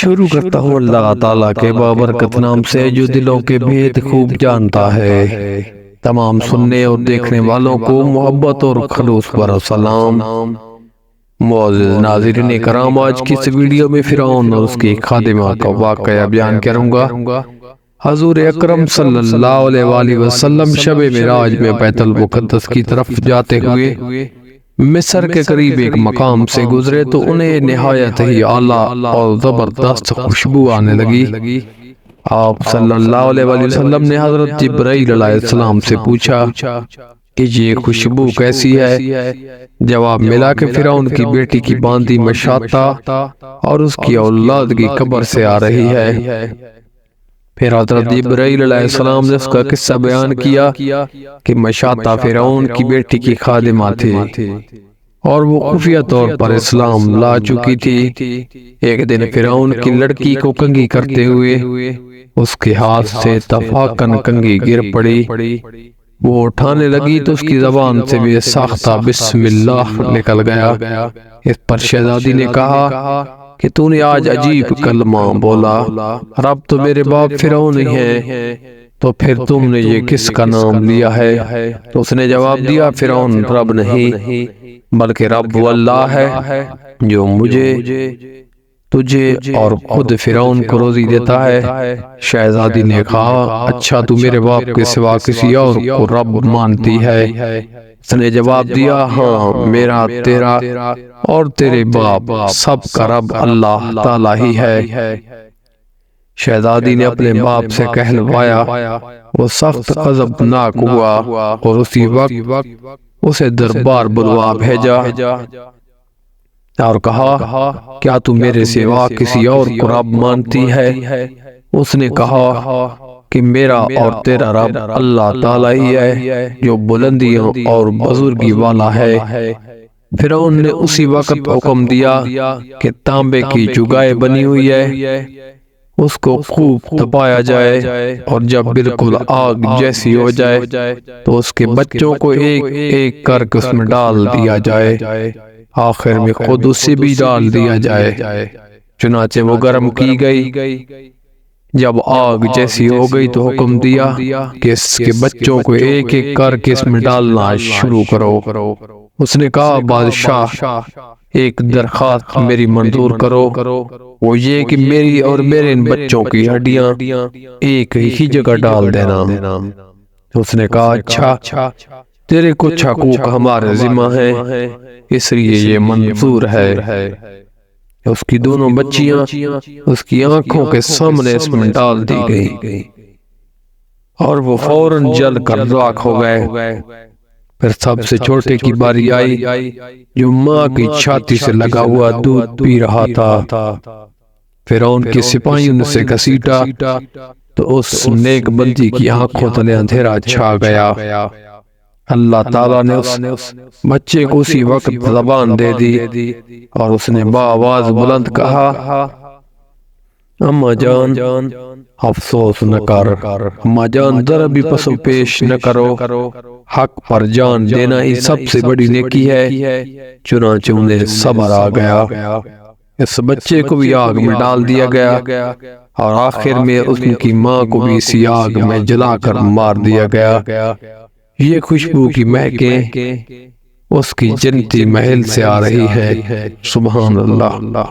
شروع کرتا ہوں اللہ تعالیٰ کے بابرکت نام سے جو دلوں کے بھید خوب جانتا ہے۔ تمام سننے اور دیکھنے والوں کو محبت اور خلوص پر سلام۔ معزز ناظرین کرام، آج کی اس ویڈیو میں فرعون اور اس کی خادمہ کا واقعہ بیان کروں گا۔ حضور اکرم صلی اللہ علیہ وآلہ وسلم شب معراج میں بیت المقدس کی طرف جاتے ہوئے مصر کے قریب ایک مقام سے گزرے تو انہیں نہایت ہی اعلیٰ اور زبردست خوشبو آنے لگی۔ آپ صلی اللہ علیہ وآلہ وسلم نے حضرت جبرائیل علیہ السلام سے پوچھا کہ یہ خوشبو کیسی ہے؟ جواب ملا کہ فرعون کی بیٹی کی باندی مشاطہ اور اس کی اولاد کی قبر سے آ رہی ہے۔ پھر حضرت جبرائیل علیہ السلام نے اس کا قصہ بیان کیا کہ مشاطہ فرعون کی بیٹی کی خادمہ تھی اور وہ خفیہ طور پر اسلام لا چکی تھی۔ ایک دن فرعون کی لڑکی کو کنگھی کرتے ہوئے اس کے ہاتھ سے اتفاقاً کنگھی گر پڑی۔ وہ اٹھانے لگی تو اس کی زبان سے بھی ساختہ بسم اللہ نکل گیا۔ اس پر شہزادی نے کہا کہ تو نے آج عجیب کلمہ بولا، رب تو میرے باپ فرعون ہی ہے، تو پھر تم نے یہ کس کا نام لیا ہے؟ تو اس نے جواب دیا، فرعون رب نہیں بلکہ رب وہ اللہ ہے جو مجھے، تجھے اور خود فرعون کو روزی دیتا ہے۔ شہزادی نے کہا، اچھا تو میرے باپ کے سوا کسی اور کو رب مانتی ہے؟ اس نے جواب دیا، ہاں، میرا، تیرا اور تیرے باپ سب کا رب اللہ تعالیٰ ہی ہے۔ شہزادی نے اپنے باپ سے کہلوایا، وہ سخت غضبناک ہوا اور اسی وقت اسے دربار بلوا بھیجا اور کہا، کیا تو میرے سوا کسی اور کو رب مانتی ہے؟ اس نے کہا کہ میرا اور تیرا رب اللہ تعالیٰ ہی ہے جو بلندیوں اور بزرگی والا ہے۔ فرعون نے اسی وقت حکم دیا کہ تانبے کی چگائے بنی ہوئی ہے اس کو خوب تپایا جائے، اور جب بالکل آگ جیسی ہو جائے تو اس کے بچوں کو ایک ایک کر کے اس میں ڈال دیا جائے، آخر میں خود اسے بھی ڈال دیا جائے۔ چنانچہ وہ گرم کی گئی۔ جب آگ جیسی ہو گئی تو حکم دیا کہ اس کے بچوں کو ایک ایک کر کے اس میں ڈالنا شروع کرو۔ اس نے کہا، بادشاہ، ایک درخواست میری منظور کرو، وہ یہ کہ میری اور میرے ان بچوں کی ہڈیاں ایک ہی جگہ ڈال دینا۔ اس نے کہا، اچھا، تیرے کچھ حقوق ہمارے ذمہ ہیں، اس لیے یہ منظور ہے۔ اس کی دونوں بچیاں اس کی آنکھوں کے سامنے اس میں ڈال دی گئی اور وہ فوراً جل کر راکھ ہو گئے۔ پھر سب سے چھوٹے کی باری آئی جو ماں کی چھاتی سے لگا ہوا دودھ پی رہا تھا۔ فرعون کے سپاہیوں نے اسے گھسیٹا تو اس نیک بندی کی آنکھوں تلے اندھیرا چھا گیا۔ اللہ تعالیٰ نے اس بچے کو اسی وقت زبان دے دی اور اس نے بآواز بلند کہا، اماں جان، افسوس نہ کر، اماں جان، ذرا بھی پس و پیش نہ کرو، حق پر جان دینا ہی سب سے بڑی نیکی ہے۔ چنانچہ انہیں صبر آ گیا۔ اس بچے کو بھی آگ میں ڈال دیا گیا اور آخر میں اس کی ماں کو بھی اسی آگ میں جلا کر مار دیا گیا۔ یہ خوشبو کی مہکیں اس کی جنتی محل سے آ رہی ہے۔ سبحان اللہ۔